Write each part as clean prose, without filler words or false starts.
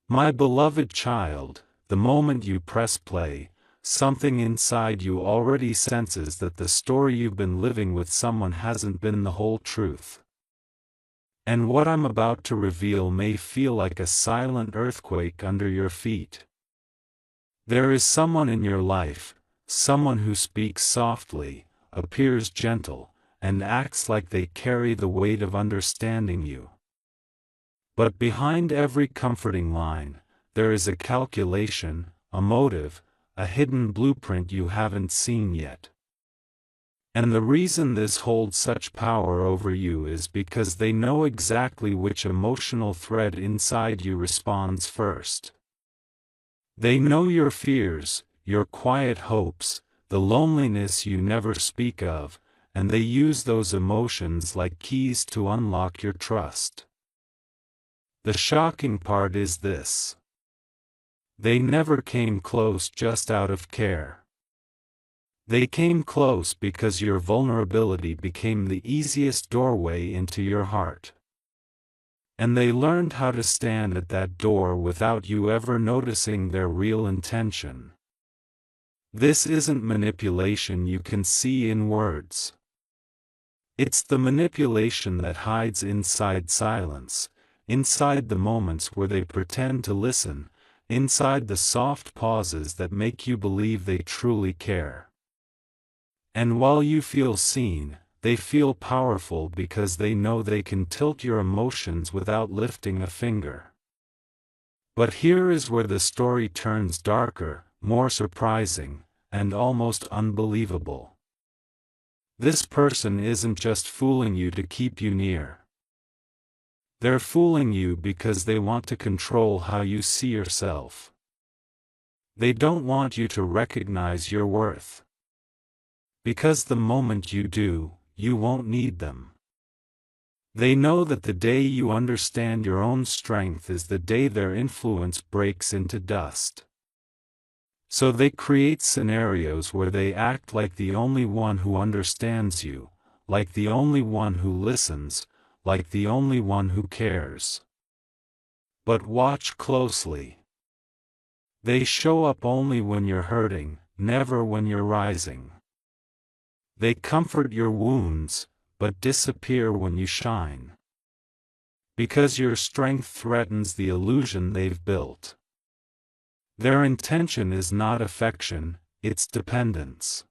My beloved child, the moment you press play, something inside you already senses that the story you've been living with someone hasn't been the whole truth. And what I'm about to reveal may feel like a silent earthquake under your feet. There is someone in your life, someone who speaks softly, appears gentle, and acts like they carry the weight of understanding you. But behind every comforting line, there is a calculation, a motive, a hidden blueprint you haven't seen yet. And the reason this holds such power over you is because they know exactly which emotional thread inside you responds first. They know your fears, your quiet hopes, the loneliness you never speak of, and they use those emotions like keys to unlock your trust. The shocking part is this. They never came close just out of care. They came close because your vulnerability became the easiest doorway into your heart. And they learned how to stand at that door without you ever noticing their real intention. This isn't manipulation you can see in words. It's the manipulation that hides inside silence, inside the moments where they pretend to listen, inside the soft pauses that make you believe they truly care. And while you feel seen, they feel powerful because they know they can tilt your emotions without lifting a finger. But here is where the story turns darker, more surprising, and almost unbelievable. This person isn't just fooling you to keep you near. They're fooling you because they want to control how you see yourself. They don't want you to recognize your worth. Because the moment you do, you won't need them. They know that the day you understand your own strength is the day their influence breaks into dust. So they create scenarios where they act like the only one who understands you, like the only one who listens, like the only one who cares. But watch closely. They show up only when you're hurting, never when you're rising. They comfort your wounds, but disappear when you shine. Because your strength threatens the illusion they've built. Their intention is not affection, it's dependence.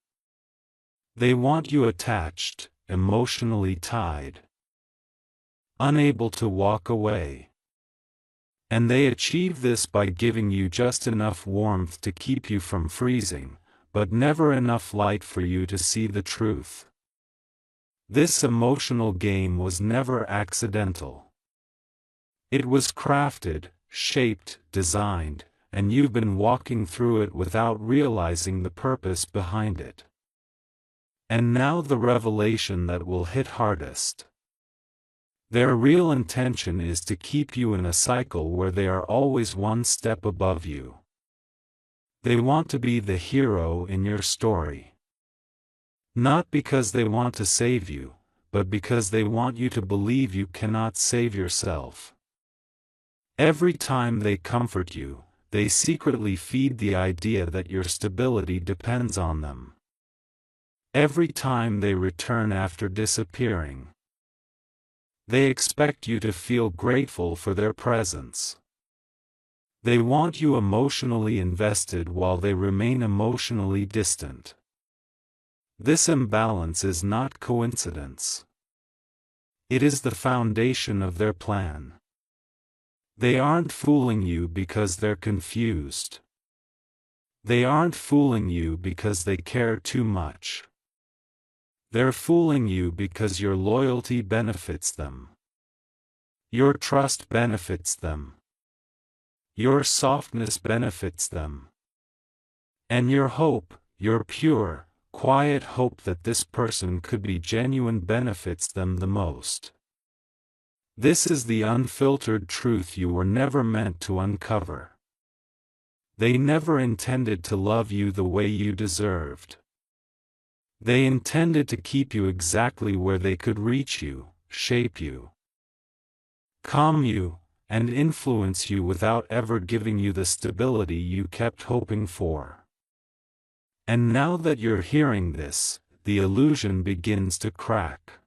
They want you attached, emotionally tied, unable to walk away. And they achieve this by giving you just enough warmth to keep you from freezing, but never enough light for you to see the truth. This emotional game was never accidental. It was crafted, shaped, designed, and you've been walking through it without realizing the purpose behind it. And now the revelation that will hit hardest. Their real intention is to keep you in a cycle where they are always one step above you. They want to be the hero in your story. Not because they want to save you, but because they want you to believe you cannot save yourself. Every time they comfort you, they secretly feed the idea that your stability depends on them. Every time they return after disappearing, they expect you to feel grateful for their presence. They want you emotionally invested while they remain emotionally distant. This imbalance is not coincidence. It is the foundation of their plan. They aren't fooling you because they're confused. They aren't fooling you because they care too much. They're fooling you because your loyalty benefits them. Your trust benefits them. Your softness benefits them. And your hope, your pure, quiet hope that this person could be genuine benefits them the most. This is the unfiltered truth you were never meant to uncover. They never intended to love you the way you deserved. They intended to keep you exactly where they could reach you, shape you, calm you, and influence you without ever giving you the stability you kept hoping for. And now that you're hearing this, the illusion begins to crack.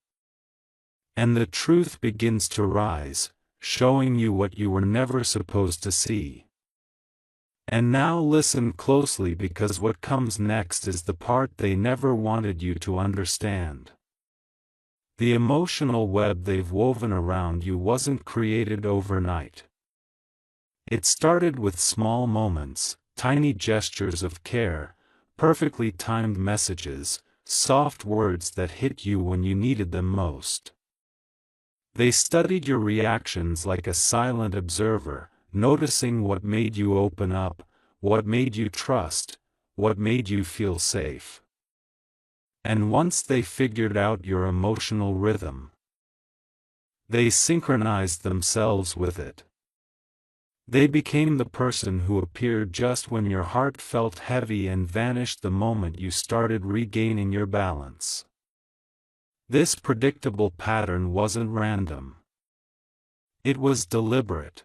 And the truth begins to rise, showing you what you were never supposed to see. And now listen closely, because what comes next is the part they never wanted you to understand. The emotional web they've woven around you wasn't created overnight. It started with small moments, tiny gestures of care, perfectly timed messages, soft words that hit you when you needed them most. They studied your reactions like a silent observer, noticing what made you open up, what made you trust, what made you feel safe. And once they figured out your emotional rhythm, they synchronized themselves with it. They became the person who appeared just when your heart felt heavy and vanished the moment you started regaining your balance. This predictable pattern wasn't random. It was deliberate.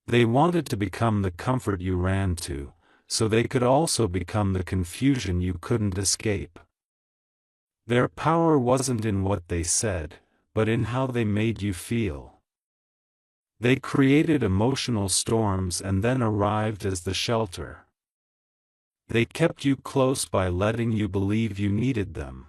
They wanted to become the comfort you ran to, so they could also become the confusion you couldn't escape. Their power wasn't in what they said, but in how they made you feel. They created emotional storms and then arrived as the shelter. They kept you close by letting you believe you needed them.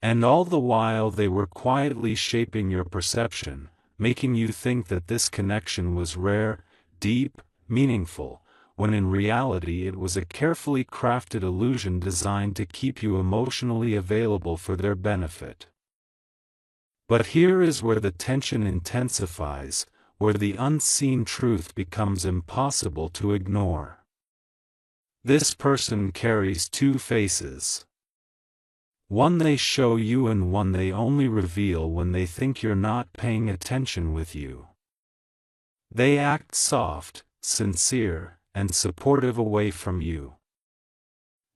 And all the while they were quietly shaping your perception, making you think that this connection was rare, deep, meaningful, when in reality it was a carefully crafted illusion designed to keep you emotionally available for their benefit. But here is where the tension intensifies, where the unseen truth becomes impossible to ignore. This person carries two faces. One they show you and one they only reveal when they think you're not paying attention with you. They act soft, sincere, and supportive away from you.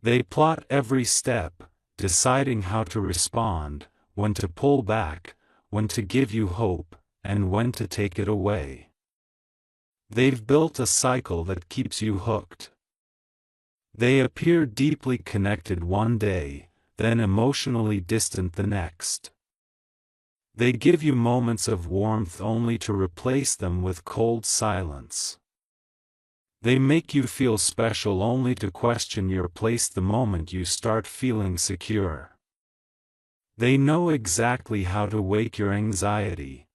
They plot every step, deciding how to respond, when to pull back, when to give you hope, and when to take it away. They've built a cycle that keeps you hooked. They appear deeply connected one day, then emotionally distant the next. They give you moments of warmth only to replace them with cold silence. They make you feel special only to question your place the moment you start feeling secure. They know exactly how to wake your anxiety,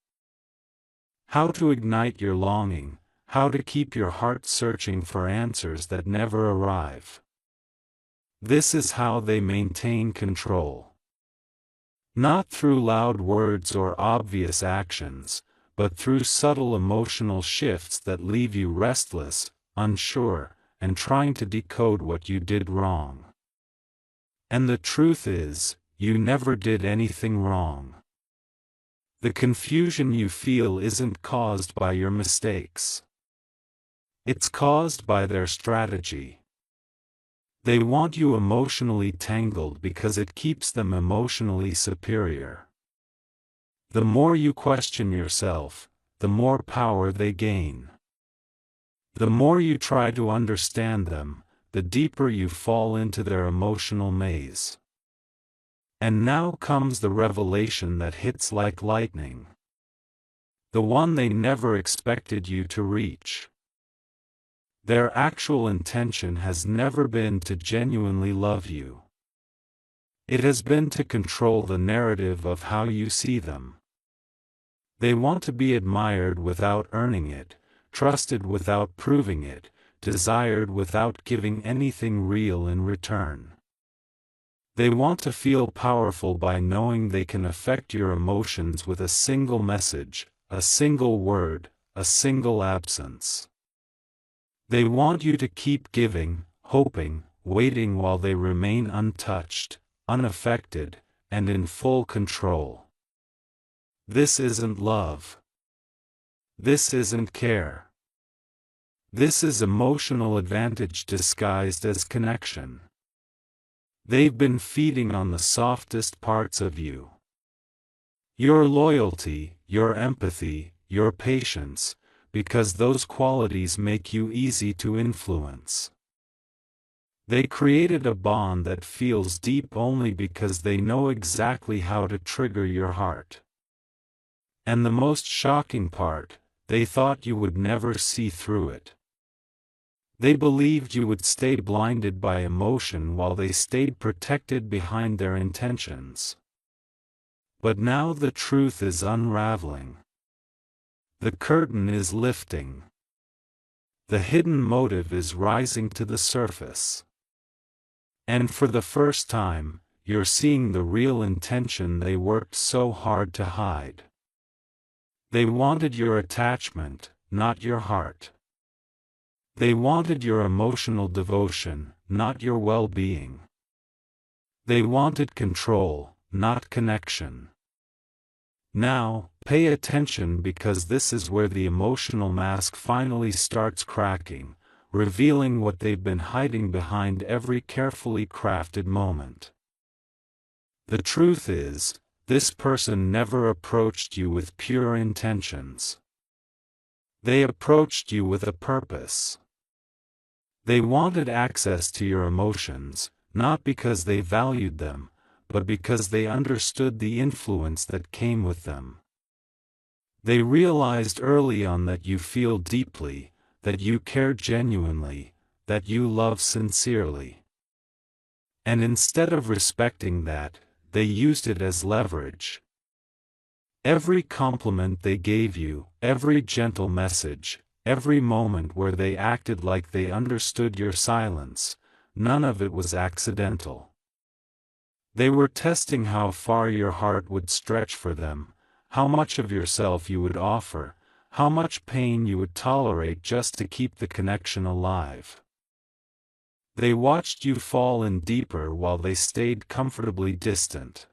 how to ignite your longing, how to keep your heart searching for answers that never arrive. This is how they maintain control. Not through loud words or obvious actions, but through subtle emotional shifts that leave you restless, unsure, and trying to decode what you did wrong. And the truth is, you never did anything wrong. The confusion you feel isn't caused by your mistakes. It's caused by their strategy. They want you emotionally tangled because it keeps them emotionally superior. The more you question yourself, the more power they gain. The more you try to understand them, the deeper you fall into their emotional maze. And now comes the revelation that hits like lightning. The one they never expected you to reach. Their actual intention has never been to genuinely love you. It has been to control the narrative of how you see them. They want to be admired without earning it, trusted without proving it, desired without giving anything real in return. They want to feel powerful by knowing they can affect your emotions with a single message, a single word, a single absence. They want you to keep giving, hoping, waiting while they remain untouched, unaffected, and in full control. This isn't love. This isn't care. This is emotional advantage disguised as connection. They've been feeding on the softest parts of you. Your loyalty, your empathy, your patience, because those qualities make you easy to influence. They created a bond that feels deep only because they know exactly how to trigger your heart. And the most shocking part, they thought you would never see through it. They believed you would stay blinded by emotion while they stayed protected behind their intentions. But now the truth is unraveling. The curtain is lifting. The hidden motive is rising to the surface. And for the first time, you're seeing the real intention they worked so hard to hide. They wanted your attachment, not your heart. They wanted your emotional devotion, not your well-being. They wanted control, not connection. Now, pay attention, because this is where the emotional mask finally starts cracking, revealing what they've been hiding behind every carefully crafted moment. The truth is, this person never approached you with pure intentions. They approached you with a purpose. They wanted access to your emotions, not because they valued them, but because they understood the influence that came with them. They realized early on that you feel deeply, that you care genuinely, that you love sincerely. And instead of respecting that, they used it as leverage. Every compliment they gave you, every gentle message, every moment where they acted like they understood your silence, none of it was accidental. They were testing how far your heart would stretch for them, how much of yourself you would offer, how much pain you would tolerate just to keep the connection alive. They watched you fall in deeper while they stayed comfortably distant.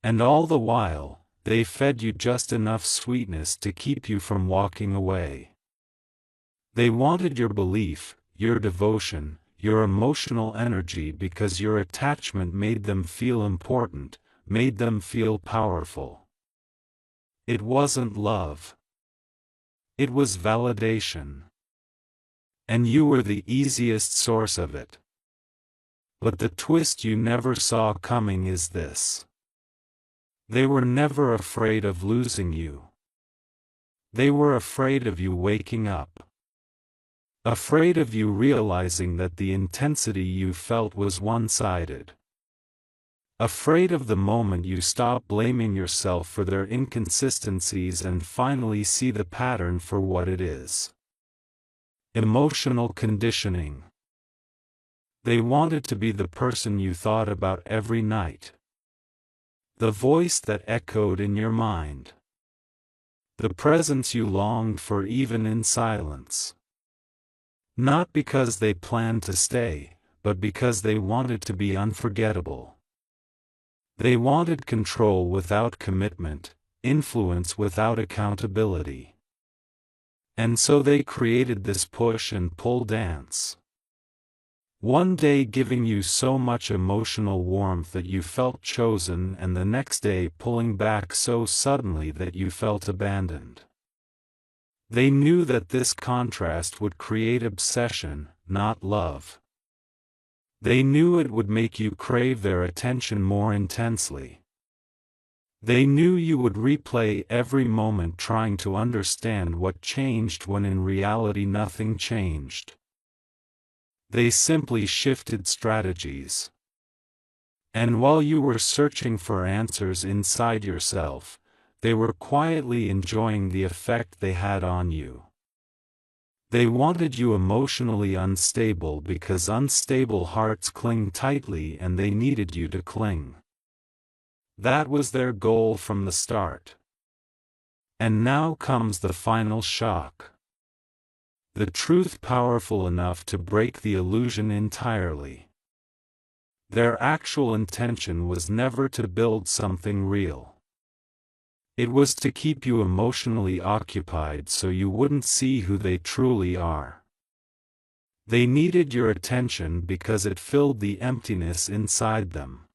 And all the while, they fed you just enough sweetness to keep you from walking away. They wanted your belief, your devotion, your emotional energy, because your attachment made them feel important, made them feel powerful. It wasn't love. It was validation. And you were the easiest source of it. But the twist you never saw coming is this. They were never afraid of losing you. They were afraid of you waking up. Afraid of you realizing that the intensity you felt was one-sided. Afraid of the moment you stop blaming yourself for their inconsistencies and finally see the pattern for what it is. Emotional conditioning. They wanted to be the person you thought about every night. The voice that echoed in your mind. The presence you longed for even in silence. Not because they planned to stay, but because they wanted to be unforgettable. They wanted control without commitment, influence without accountability. And so they created this push and pull dance. One day giving you so much emotional warmth that you felt chosen, and the next day pulling back so suddenly that you felt abandoned. They knew that this contrast would create obsession, not love. They knew it would make you crave their attention more intensely. They knew you would replay every moment trying to understand what changed when in reality nothing changed. They simply shifted strategies. And while you were searching for answers inside yourself, they were quietly enjoying the effect they had on you. They wanted you emotionally unstable because unstable hearts cling tightly, and they needed you to cling. That was their goal from the start. And now comes the final shock. The truth powerful enough to break the illusion entirely. Their actual intention was never to build something real. It was to keep you emotionally occupied so you wouldn't see who they truly are. They needed your attention because it filled the emptiness inside them.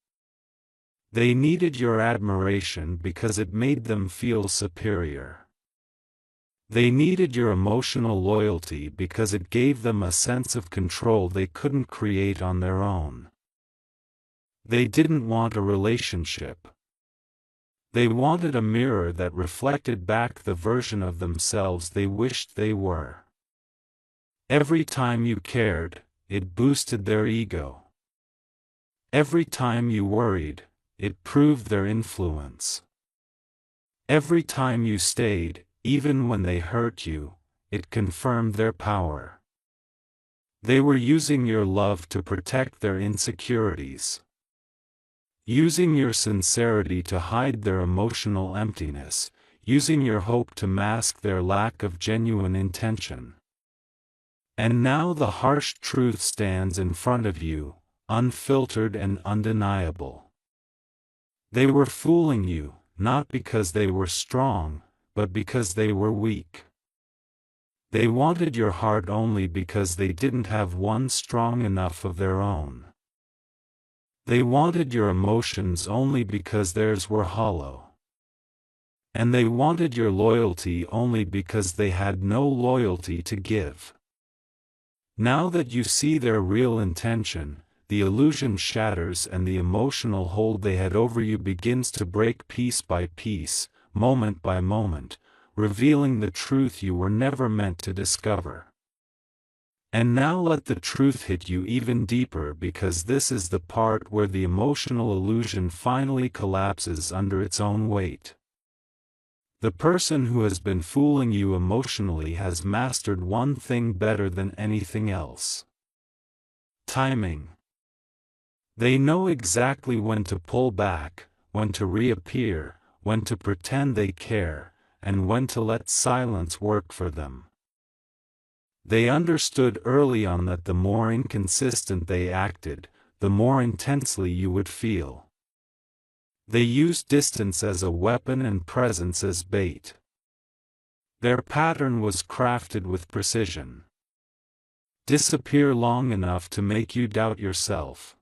They needed your admiration because it made them feel superior. They needed your emotional loyalty because it gave them a sense of control they couldn't create on their own. They didn't want a relationship. They wanted a mirror that reflected back the version of themselves they wished they were. Every time you cared, it boosted their ego. Every time you worried, it proved their influence. Every time you stayed, even when they hurt you, it confirmed their power. They were using your love to protect their insecurities. Using your sincerity to hide their emotional emptiness, using your hope to mask their lack of genuine intention. And now the harsh truth stands in front of you, unfiltered and undeniable. They were fooling you, not because they were strong, but because they were weak. They wanted your heart only because they didn't have one strong enough of their own. They wanted your emotions only because theirs were hollow. And they wanted your loyalty only because they had no loyalty to give. Now that you see their real intention, the illusion shatters and the emotional hold they had over you begins to break piece by piece, moment by moment, revealing the truth you were never meant to discover. And now let the truth hit you even deeper, because this is the part where the emotional illusion finally collapses under its own weight. The person who has been fooling you emotionally has mastered one thing better than anything else: timing. They know exactly when to pull back, when to reappear, when to pretend they care, and when to let silence work for them. They understood early on that the more inconsistent they acted, the more intensely you would feel. They used distance as a weapon and presence as bait. Their pattern was crafted with precision. Disappear long enough to make you doubt yourself.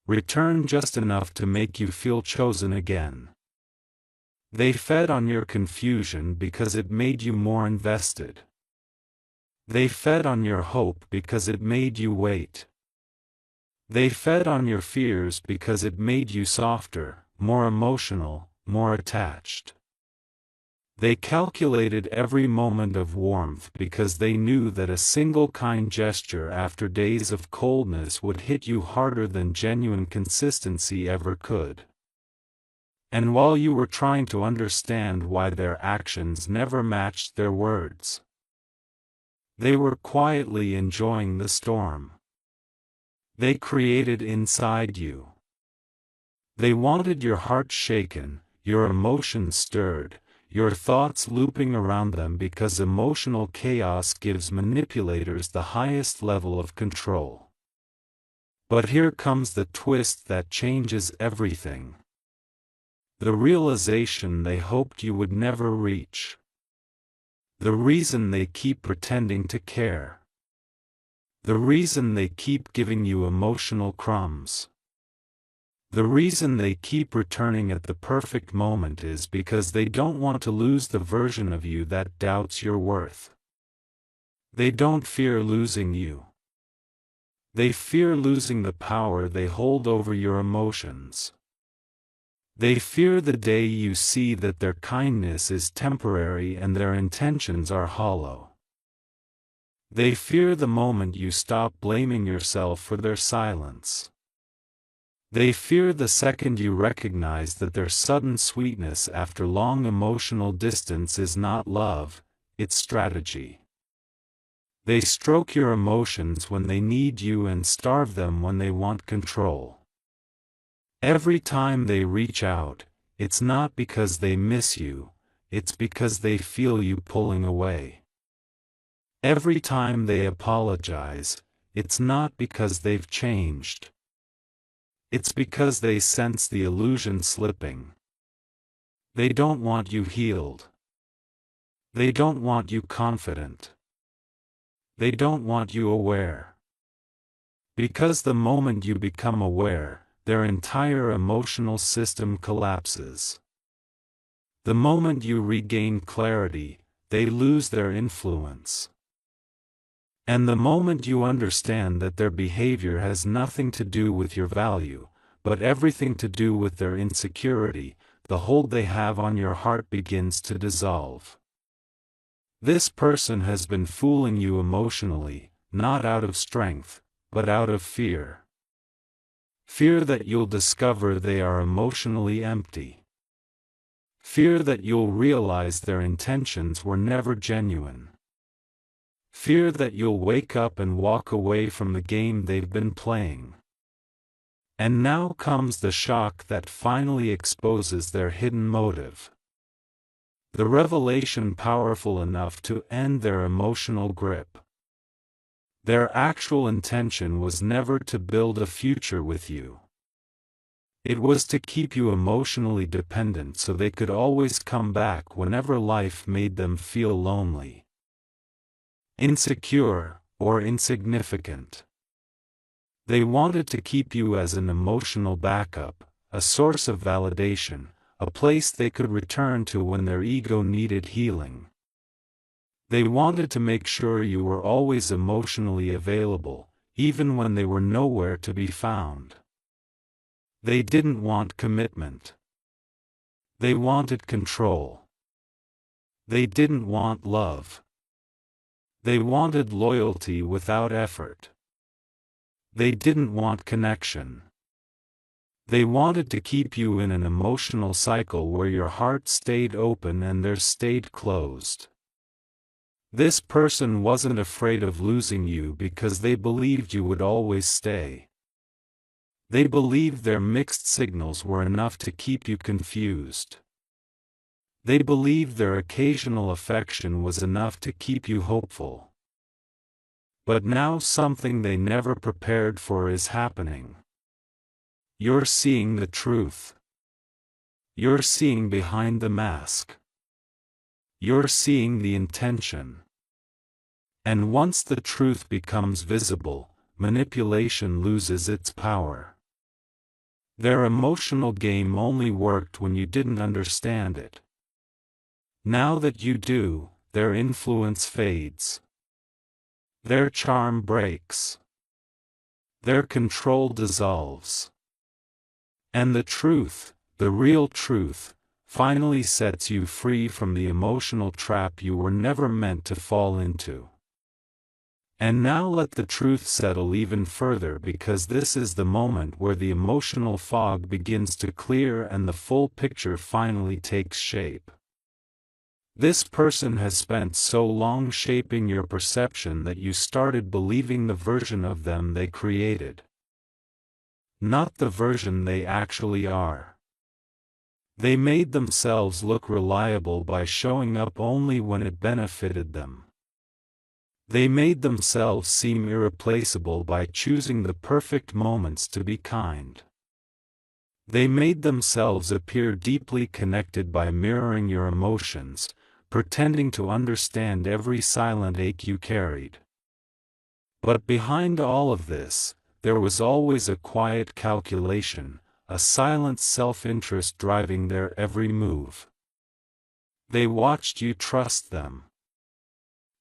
Return just enough to make you feel chosen again. They fed on your confusion because it made you more invested. They fed on your hope because it made you wait. They fed on your fears because it made you softer, more emotional, more attached. They calculated every moment of warmth because they knew that a single kind gesture after days of coldness would hit you harder than genuine consistency ever could. And while you were trying to understand why their actions never matched their words, they were quietly enjoying the storm they created inside you. They wanted your heart shaken, your emotions stirred, your thoughts looping around them, because emotional chaos gives manipulators the highest level of control. But here comes the twist that changes everything. The realization they hoped you would never reach. The reason they keep pretending to care. The reason they keep giving you emotional crumbs. The reason they keep returning at the perfect moment is because they don't want to lose the version of you that doubts your worth. They don't fear losing you. They fear losing the power they hold over your emotions. They fear the day you see that their kindness is temporary and their intentions are hollow. They fear the moment you stop blaming yourself for their silence. They fear the second you recognize that their sudden sweetness after long emotional distance is not love, it's strategy. They stroke your emotions when they need you and starve them when they want control. Every time they reach out, it's not because they miss you, it's because they feel you pulling away. Every time they apologize, it's not because they've changed. It's because they sense the illusion slipping. They don't want you healed. They don't want you confident. They don't want you aware. Because the moment you become aware, their entire emotional system collapses. The moment you regain clarity, they lose their influence. And the moment you understand that their behavior has nothing to do with your value, but everything to do with their insecurity, the hold they have on your heart begins to dissolve. This person has been fooling you emotionally, not out of strength, but out of fear. Fear that you'll discover they are emotionally empty. Fear that you'll realize their intentions were never genuine. Fear that you'll wake up and walk away from the game they've been playing. And now comes the shock that finally exposes their hidden motive. The revelation powerful enough to end their emotional grip. Their actual intention was never to build a future with you. It was to keep you emotionally dependent so they could always come back whenever life made them feel lonely, insecure, or insignificant. They wanted to keep you as an emotional backup, a source of validation, a place they could return to when their ego needed healing. They wanted to make sure you were always emotionally available, even when they were nowhere to be found. They didn't want commitment. They wanted control. They didn't want love. They wanted loyalty without effort. They didn't want connection. They wanted to keep you in an emotional cycle where your heart stayed open and theirs stayed closed. This person wasn't afraid of losing you because they believed you would always stay. They believed their mixed signals were enough to keep you confused. They believed their occasional affection was enough to keep you hopeful. But now something they never prepared for is happening. You're seeing the truth. You're seeing behind the mask. You're seeing the intention. And once the truth becomes visible, manipulation loses its power. Their emotional game only worked when you didn't understand it. Now that you do, their influence fades. Their charm breaks. Their control dissolves. And the truth, the real truth, finally sets you free from the emotional trap you were never meant to fall into. And now let the truth settle even further, because this is the moment where the emotional fog begins to clear and the full picture finally takes shape. This person has spent so long shaping your perception that you started believing the version of them they created, not the version they actually are. They made themselves look reliable by showing up only when it benefited them. They made themselves seem irreplaceable by choosing the perfect moments to be kind. They made themselves appear deeply connected by mirroring your emotions, pretending to understand every silent ache you carried. But behind all of this, there was always a quiet calculation, a silent self-interest driving their every move. They watched you trust them.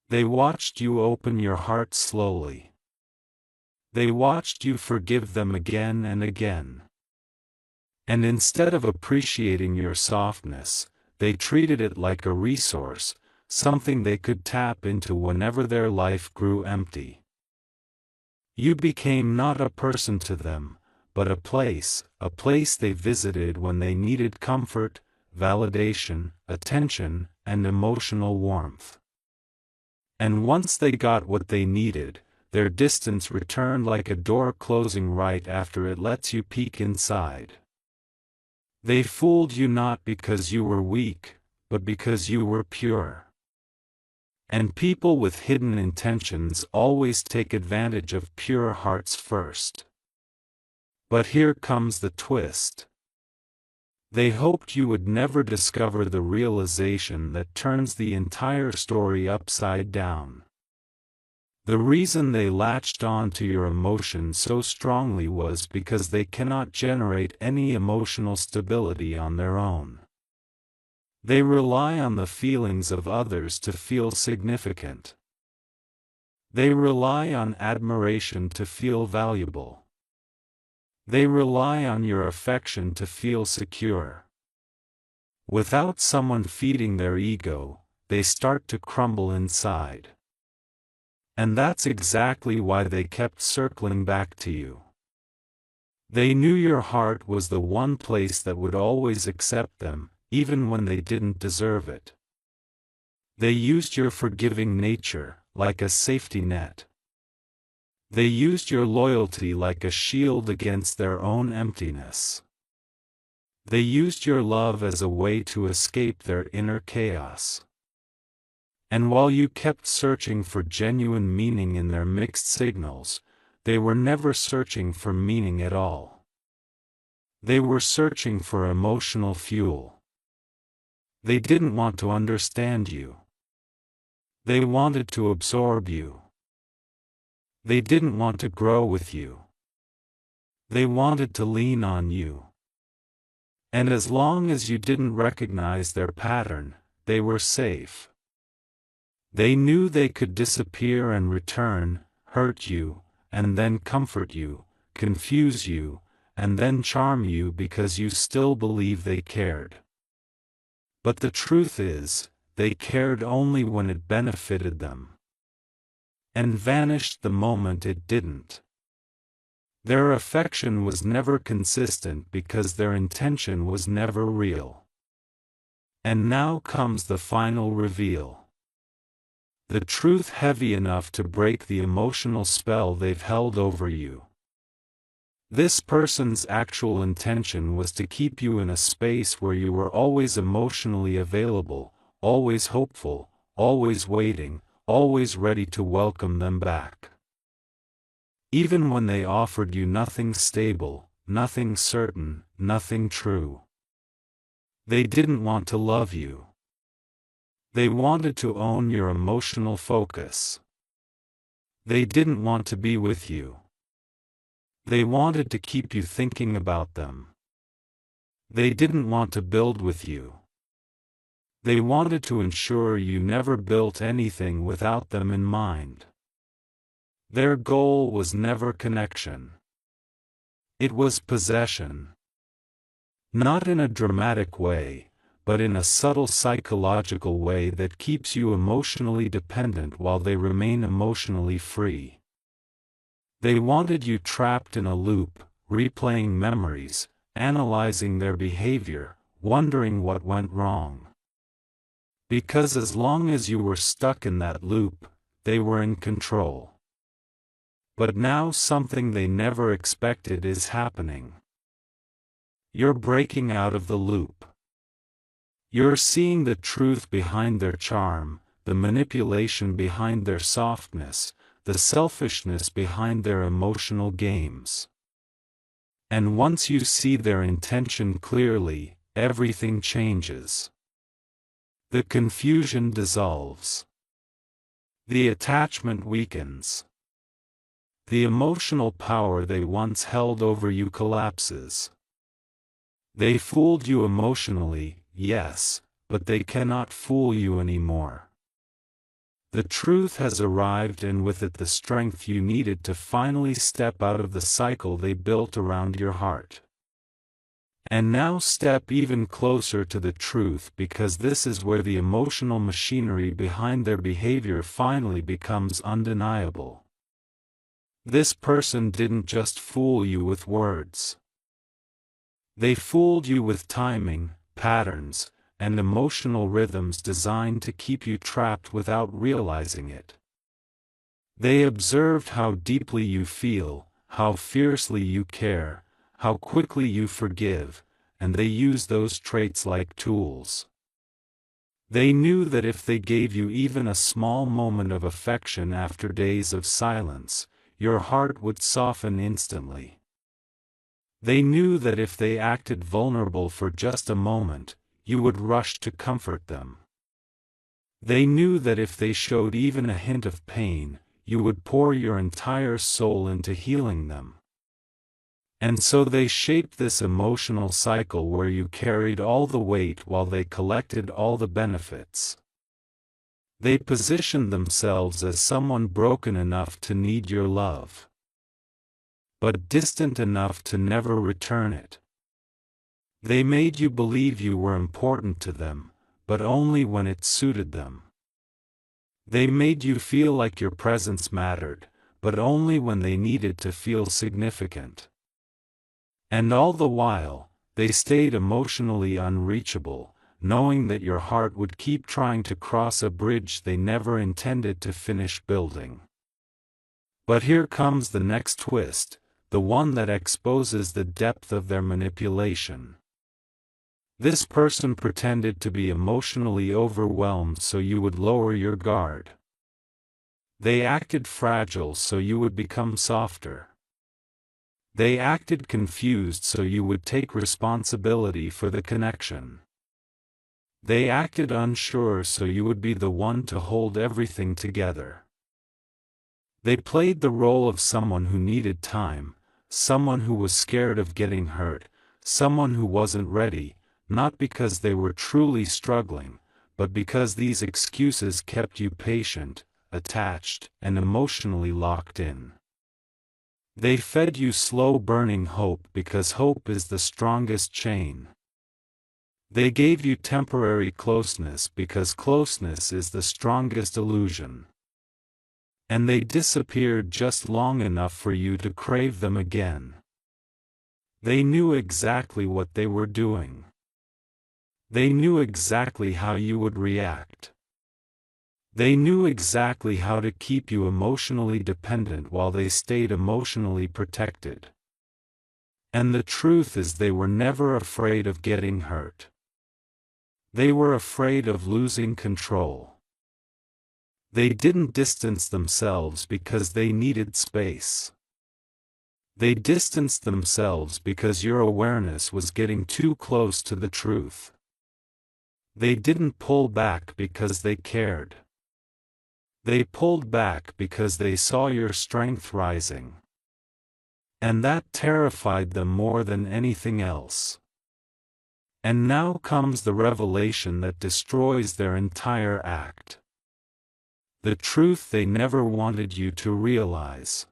They watched you open your heart slowly. They watched you forgive them again and again. And instead of appreciating your softness, they treated it like a resource, something they could tap into whenever their life grew empty. You became not a person to them, but a place they visited when they needed comfort, validation, attention, and emotional warmth. And once they got what they needed, their distance returned like a door closing right after it lets you peek inside. They fooled you not because you were weak, but because you were pure. And people with hidden intentions always take advantage of pure hearts first. But here comes the twist. They hoped you would never discover the realization that turns the entire story upside down. The reason they latched on to your emotions so strongly was because they cannot generate any emotional stability on their own. They rely on the feelings of others to feel significant. They rely on admiration to feel valuable. They rely on your affection to feel secure. Without someone feeding their ego, they start to crumble inside. And that's exactly why they kept circling back to you. They knew your heart was the one place that would always accept them, even when they didn't deserve it. They used your forgiving nature, like a safety net. They used your loyalty like a shield against their own emptiness. They used your love as a way to escape their inner chaos. And while you kept searching for genuine meaning in their mixed signals, they were never searching for meaning at all. They were searching for emotional fuel. They didn't want to understand you. They wanted to absorb you. They didn't want to grow with you. They wanted to lean on you. And as long as you didn't recognize their pattern, they were safe. They knew they could disappear and return, hurt you, and then comfort you, confuse you, and then charm you because you still believe they cared. But the truth is, they cared only when it benefited them. And vanished the moment it didn't. Their affection was never consistent because their intention was never real. And now comes the final reveal. The truth heavy enough to break the emotional spell they've held over you. This person's actual intention was to keep you in a space where you were always emotionally available, always hopeful, always waiting, always ready to welcome them back. Even when they offered you nothing stable, nothing certain, nothing true. They didn't want to love you. They wanted to own your emotional focus. They didn't want to be with you. They wanted to keep you thinking about them. They didn't want to build with you. They wanted to ensure you never built anything without them in mind. Their goal was never connection. It was possession. Not in a dramatic way, but in a subtle psychological way that keeps you emotionally dependent while they remain emotionally free. They wanted you trapped in a loop, replaying memories, analyzing their behavior, wondering what went wrong. Because as long as you were stuck in that loop, they were in control. But now something they never expected is happening. You're breaking out of the loop. You're seeing the truth behind their charm, the manipulation behind their softness, the selfishness behind their emotional games. And once you see their intention clearly, everything changes. The confusion dissolves. The attachment weakens. The emotional power they once held over you collapses. They fooled you emotionally, yes, but they cannot fool you anymore. The truth has arrived, and with it the strength you needed to finally step out of the cycle they built around your heart. And now step even closer to the truth, because this is where the emotional machinery behind their behavior finally becomes undeniable. This person didn't just fool you with words. They fooled you with timing, patterns, and emotional rhythms designed to keep you trapped without realizing it. They observed how deeply you feel, how fiercely you care, how quickly you forgive, and they use those traits like tools. They knew that if they gave you even a small moment of affection after days of silence, your heart would soften instantly. They knew that if they acted vulnerable for just a moment, you would rush to comfort them. They knew that if they showed even a hint of pain, you would pour your entire soul into healing them. And so they shaped this emotional cycle where you carried all the weight while they collected all the benefits. They positioned themselves as someone broken enough to need your love, but distant enough to never return it. They made you believe you were important to them, but only when it suited them. They made you feel like your presence mattered, but only when they needed to feel significant. And all the while, they stayed emotionally unreachable, knowing that your heart would keep trying to cross a bridge they never intended to finish building. But here comes the next twist, the one that exposes the depth of their manipulation. This person pretended to be emotionally overwhelmed so you would lower your guard. They acted fragile so you would become softer. They acted confused so you would take responsibility for the connection. They acted unsure so you would be the one to hold everything together. They played the role of someone who needed time, someone who was scared of getting hurt, someone who wasn't ready, not because they were truly struggling, but because these excuses kept you patient, attached, and emotionally locked in. They fed you slow-burning hope because hope is the strongest chain. They gave you temporary closeness because closeness is the strongest illusion. And they disappeared just long enough for you to crave them again. They knew exactly what they were doing. They knew exactly how you would react. They knew exactly how to keep you emotionally dependent while they stayed emotionally protected. And the truth is they were never afraid of getting hurt. They were afraid of losing control. They didn't distance themselves because they needed space. They distanced themselves because your awareness was getting too close to the truth. They didn't pull back because they cared. They pulled back because they saw your strength rising. And that terrified them more than anything else. And now comes the revelation that destroys their entire act. The truth they never wanted you to realize.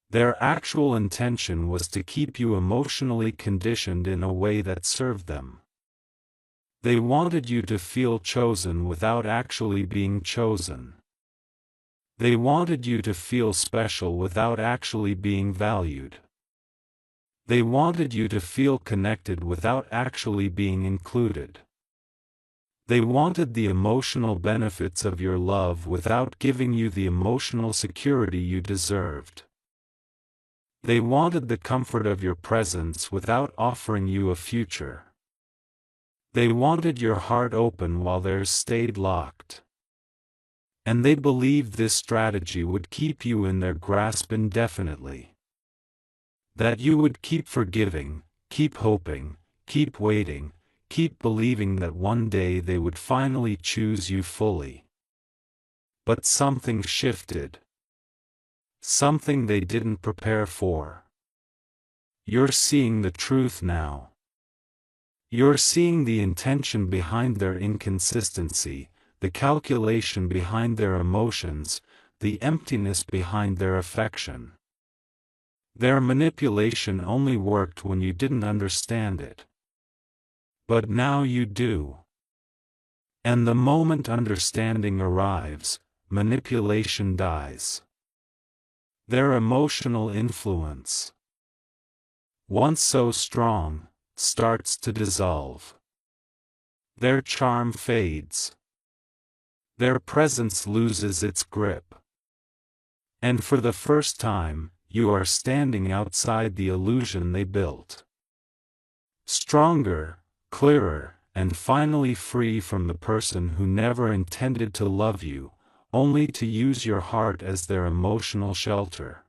Their actual intention was to keep you emotionally conditioned in a way that served them. They wanted you to feel chosen without actually being chosen. They wanted you to feel special without actually being valued. They wanted you to feel connected without actually being included. They wanted the emotional benefits of your love without giving you the emotional security you deserved. They wanted the comfort of your presence without offering you a future. They wanted your heart open while theirs stayed locked. And they believed this strategy would keep you in their grasp indefinitely. That you would keep forgiving, keep hoping, keep waiting, keep believing that one day they would finally choose you fully. But something shifted. Something they didn't prepare for. You're seeing the truth now. You're seeing the intention behind their inconsistency, the calculation behind their emotions, the emptiness behind their affection. Their manipulation only worked when you didn't understand it. But now you do. And the moment understanding arrives, manipulation dies. Their emotional influence, once so strong, starts to dissolve. Their charm fades. Their presence loses its grip. And for the first time, you are standing outside the illusion they built. Stronger, clearer, and finally free from the person who never intended to love you, only to use your heart as their emotional shelter.